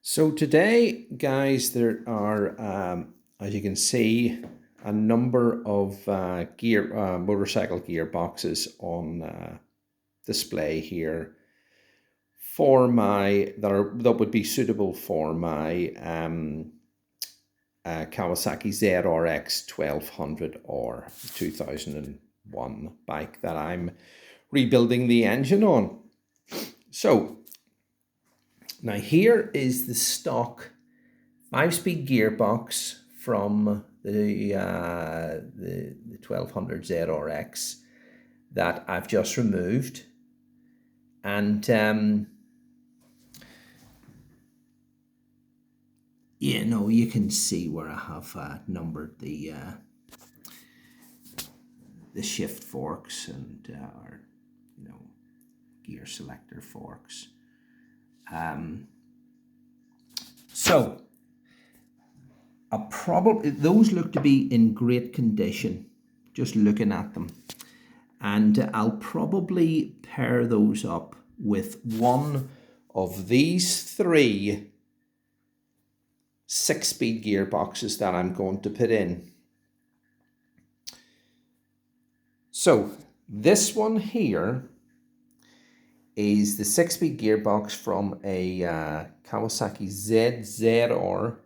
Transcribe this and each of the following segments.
So today, guys, there are, as you can see, a number of motorcycle gearboxes on display here for that would be suitable for my Kawasaki ZRX 1200 or 2001 bike that I'm rebuilding the engine on. So now here is the stock 5-speed gearbox from the 1200 ZRX that I've just removed, and you can see where I have numbered the shift forks and gear selector forks. So those look to be in great condition just looking at them, and I'll probably pair those up with one of these 3 6-speed gearboxes that I'm going to put in. So this one here is the 6-speed gearbox from a Kawasaki ZRX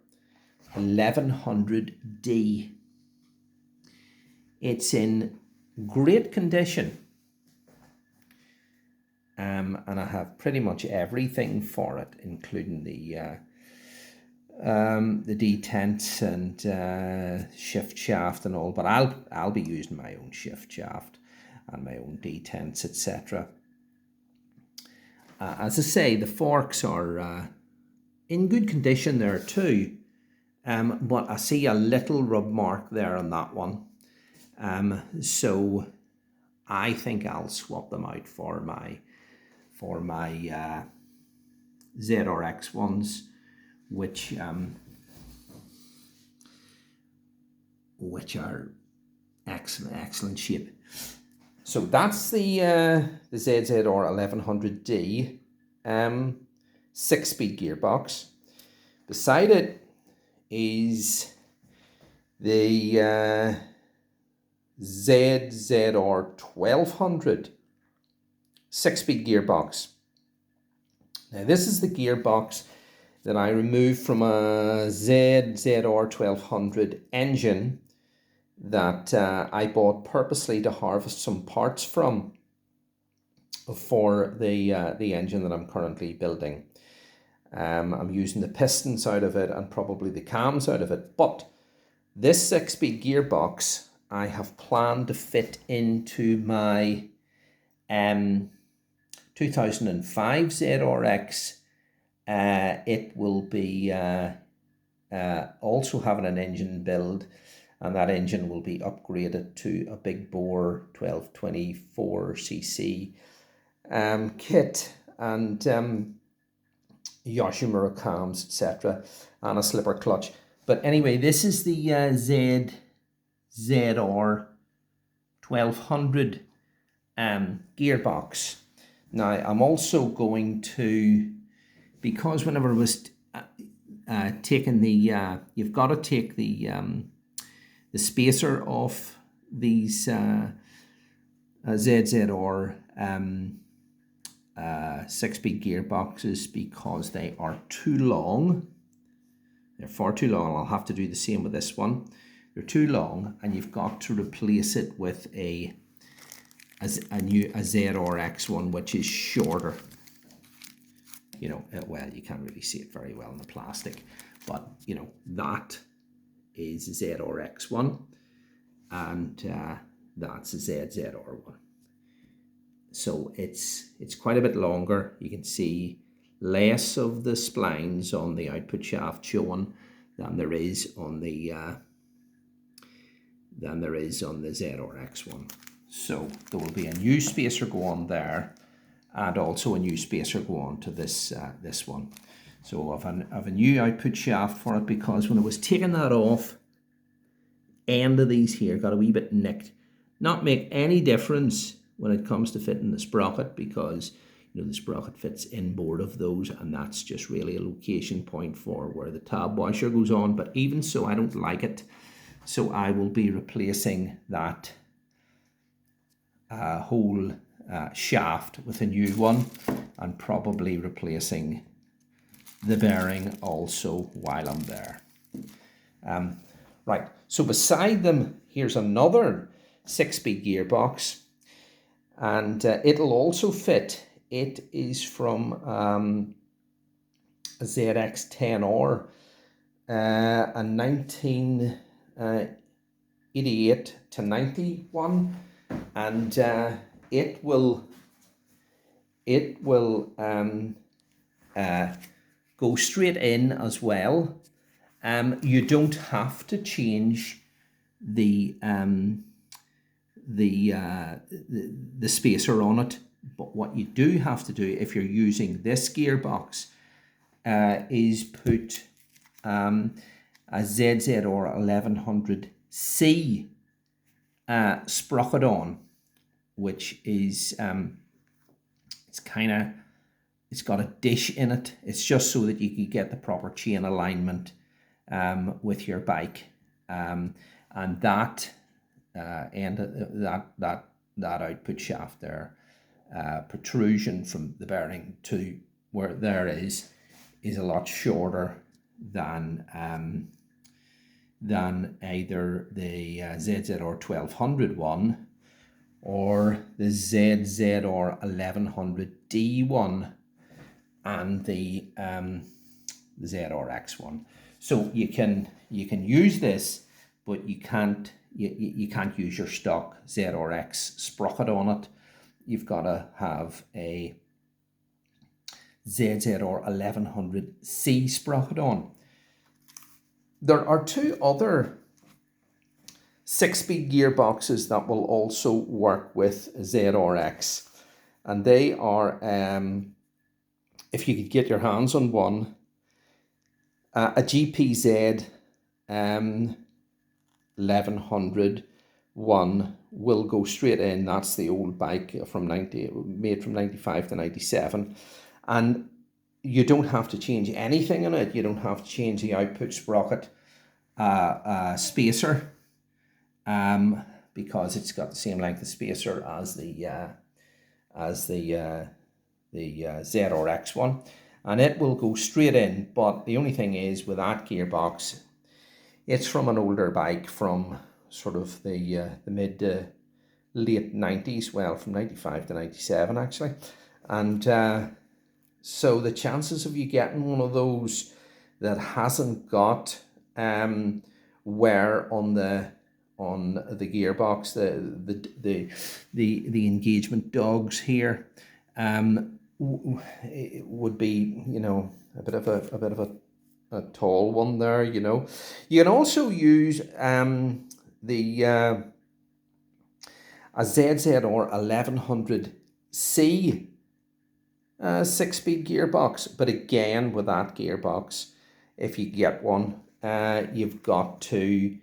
1100D. It's in great condition, and I have pretty much everything for it, including the detents and shift shaft and all. But I'll be using my own shift shaft and my own detents, etc. As I say, the forks are in good condition there too, but I see a little rub mark there on that one. So I think I'll swap them out for my ZRX ones, which are excellent shape. So that's the ZZR 1100D 6-speed gearbox. Beside it is the ZZR 1200 6-speed gearbox. Now this is the gearbox that I removed from a ZZR 1200 engine that I bought purposely to harvest some parts from for the engine that I'm currently building. I'm using the pistons out of it and probably the cams out of it, but this 6-speed gearbox I have planned to fit into my 2005 ZRX. It will be also having an engine build, and that engine will be upgraded to a big bore 1224cc kit and Yoshimura cams, etc., and a slipper clutch. But anyway, this is the ZZR 1200 gearbox. Now I'm also going to, because whenever I was taking the you've got to take the spacer off these ZZR 6-speed gearboxes because they are too long. They're far too long. I'll have to do the same with this one. They're too long, and you've got to replace it with a ZRX one, which is shorter. Well, you can't really see it very well in the plastic, but that is a ZRX one, and that's a ZZR one. So it's quite a bit longer. You can see less of the splines on the output shaft showing than there is on the ZRX one. So there will be a new spacer go on there, and also a new spacer go on to this one. So I've a new output shaft for it, because when I was taking that off, end of these here got a wee bit nicked. Not make any difference when it comes to fitting the sprocket, because you know, the sprocket fits inboard of those, and that's just really a location point for where the tab washer goes on. But even so, I don't like it, so I will be replacing that whole shaft with a new one, and probably replacing the bearing also while I'm there. Right, so beside them, here's another 6-speed gearbox, and it'll also fit. It is from a ZRX 10R, a 1988 to 91, and it will go straight in as well. You don't have to change the spacer on it, but what you do have to do if you're using this gearbox is put a ZZR 1100C sprocket on, which is it's got a dish in it. It's just so that you can get the proper chain alignment with your bike, and that that output shaft there, protrusion from the bearing to where there is a lot shorter than either the ZZR 1200 one or the ZZR 1100D one and the ZRX one. So you can use this, but you can't use your stock ZRX sprocket on it. You've got to have a ZZR 1100C sprocket on. There are two other 6-speed gearboxes that will also work with ZRX, and they are, if you could get your hands on one, a GPZ 1100 one will go straight in. That's the old bike made from 95 to 97, and you don't have to change anything in it. You don't have to change the output sprocket spacer, because it's got the same length of spacer as the ZRX one, and it will go straight in. But the only thing is, with that gearbox, it's from an older bike from sort of the mid to late 90s, well, from 95 to 97 actually, and so the chances of you getting one of those that hasn't got wear on the gearbox, the engagement dogs here, it would be, you know, a bit of a tall one there. You know, you can also use a ZZR 1100C 6-speed gearbox, but again, with that gearbox, if you get one, you've got to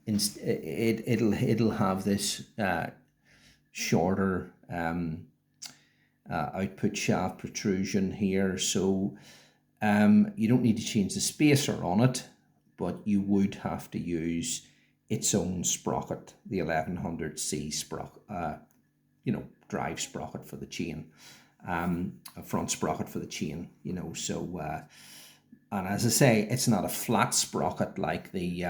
it'll have this shorter output shaft protrusion here, so you don't need to change the spacer on it, but you would have to use its own sprocket, the 1100C sprocket, you know, drive sprocket for the chain, a front sprocket for the chain, you know. So and as I say, it's not a flat sprocket like the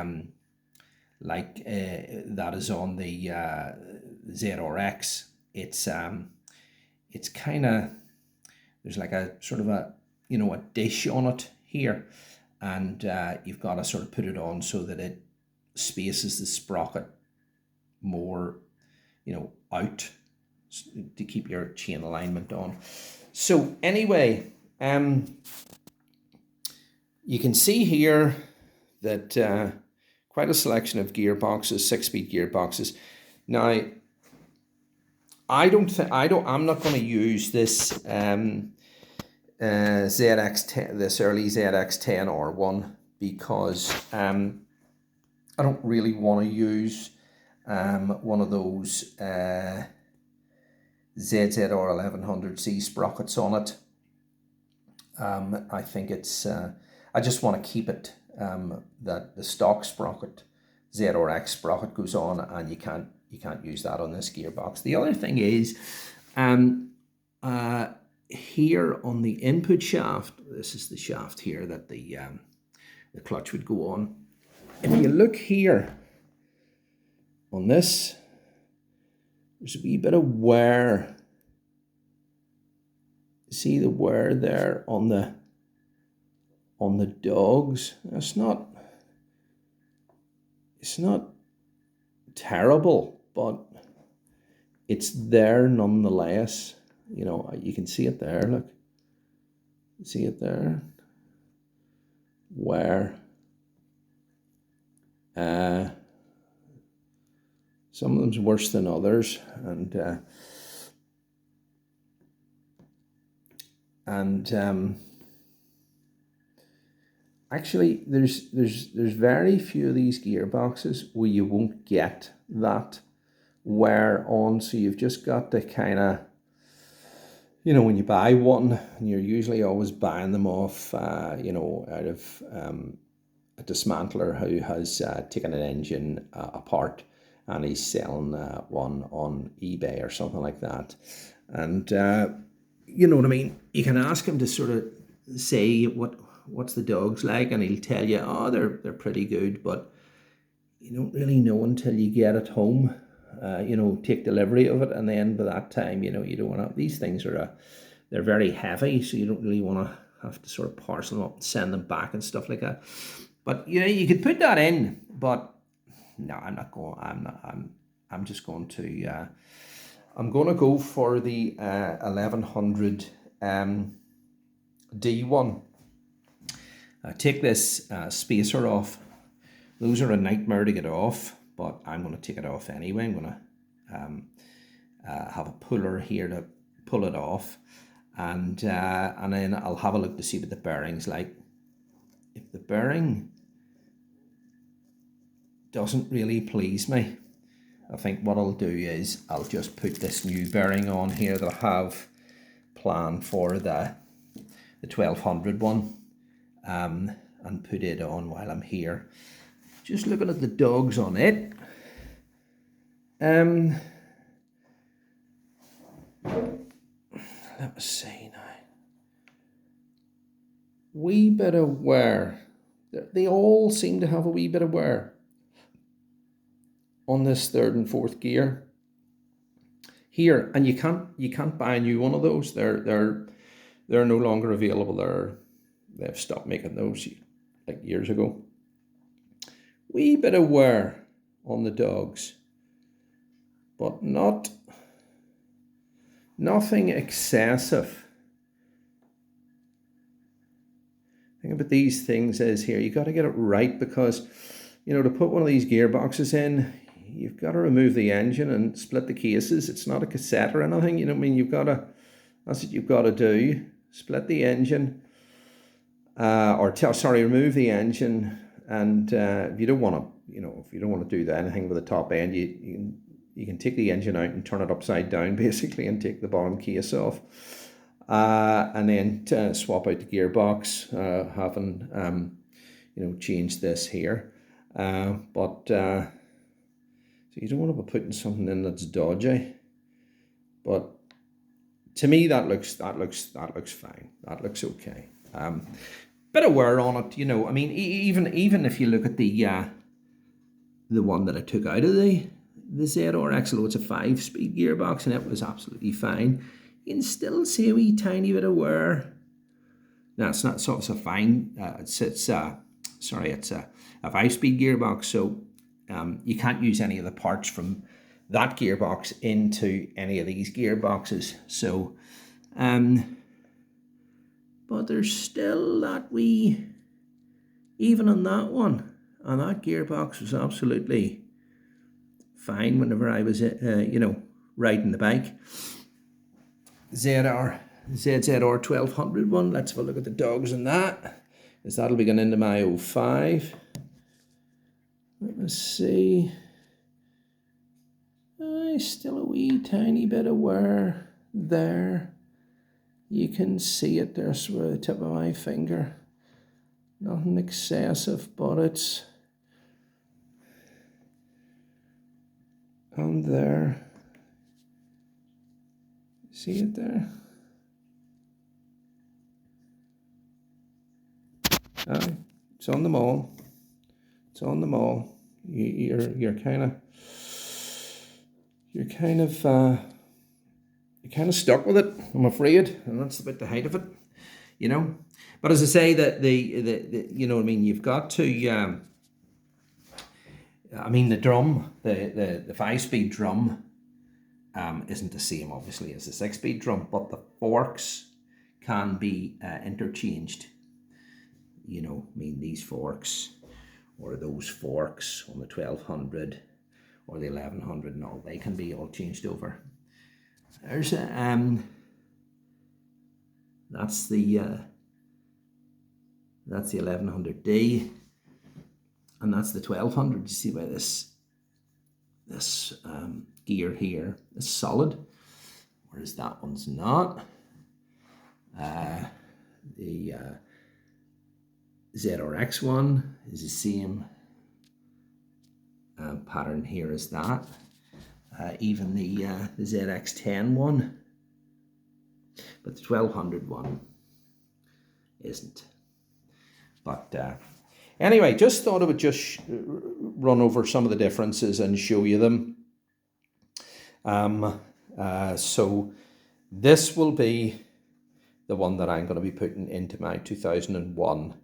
that is on the ZRX. It's kind of, there's like a sort of a, you know, a dish on it here, and you've got to sort of put it on so that it spaces the sprocket more, you know, out to keep your chain alignment on. So anyway, you can see here that quite a selection of gearboxes, 6-speed gearboxes. Now, I'm not going to use this ZX10, this early ZX 10R1, because I don't really want to use one of those ZZR 1100C sprockets on it. I think it's, I just want to keep it, that the stock sprocket, ZRX sprocket goes on, and you can't use that on this gearbox. The other thing is, here on the input shaft, this is the shaft here that the clutch would go on. If you look here on this, there's a wee bit of wear. See the wear there on the dogs? It's not terrible, but it's there nonetheless. You know, you can see it there, look. See it there? Wear. Some of them's worse than others, actually there's very few of these gearboxes where you won't get that wear on, so you've just got to kind of, you know, when you buy one, and you're usually always buying them off, you know, out of a dismantler who has taken an engine apart, and he's selling one on eBay or something like that. And you know what I mean? You can ask him to sort of say what's the dogs like, and he'll tell you, oh, they're pretty good, but you don't really know until you get it home. You know, take delivery of it, and then by that time, you know, you don't want to, these things are they're very heavy, so you don't really want to have to sort of parcel them up and send them back and stuff like that. But you know, you could put that in, but no, I'm not going. I'm just going to. I'm going to go for the 1100 D1. Take this spacer off. Those are a nightmare to get off, but I'm going to take it off anyway. I'm going to have a puller here to pull it off, and then I'll have a look to see what the bearing's like. If the bearing doesn't really please me, I think what I'll do is I'll just put this new bearing on here that I have planned for the 1200 one, and put it on while I'm here. Just looking at the dogs on it. Let's see now. Wee bit of wear. They all seem to have a wee bit of wear on this third and fourth gear here, and you can't buy a new one of those. They're no longer available. They've stopped making those like years ago. Wee bit of wear on the dogs, but nothing excessive. The thing about these things is here, you got to get it right, because you know, to put one of these gearboxes in, you've got to remove the engine and split the cases. It's not a cassette or anything, you know what I mean? That's what you've got to do. Split the engine, remove the engine, and if you don't want to, you know, if you don't want to do anything with the top end, you can take the engine out and turn it upside down basically, and take the bottom case off, and then swap out the gearbox, having you know, changed this here, so you don't want to be putting something in that's dodgy, but to me that looks fine. That looks okay. Bit of wear on it, you know. I mean, even if you look at the one that I took out of the ZRX, although it's a 5-speed gearbox and it was absolutely fine, you can still see a wee tiny bit of wear. Now it's not, so it's a fine. It's a 5-speed gearbox, so you can't use any of the parts from that gearbox into any of these gearboxes. So, but there's still that wee, even on that one, and that gearbox was absolutely fine whenever I was, you know, riding the bike. ZZR 1200 one. Let's have a look at the dogs on that, because that'll be going into my 05. Let me see. Still a wee tiny bit of wear there. You can see it there with the tip of my finger. Nothing excessive, but it's on there. See it there? It's on them all. It's on them all. You're kind of stuck with it, I'm afraid, and that's about the height of it, you know. But as I say, that the you know what I mean, you've got to I mean, the drum, the 5-speed drum isn't the same obviously as the 6-speed drum, but the forks can be interchanged. You know, I mean, these forks or those forks on the 1200 or the 1100 and all, they can be all changed over. There's a that's the 1100D, and that's the 1200. You see by this gear here is solid, whereas that one's not. The ZRX one is the same pattern here as that. Even the ZX10 one, but the 1200 one isn't. But anyway, just thought I would just run over some of the differences and show you them. So this will be the one that I'm going to be putting into my 2001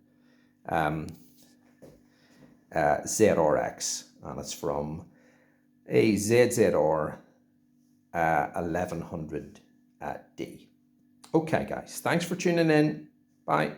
ZRX, and it's from a ZZR 1100D. Okay guys, thanks for tuning in. Bye.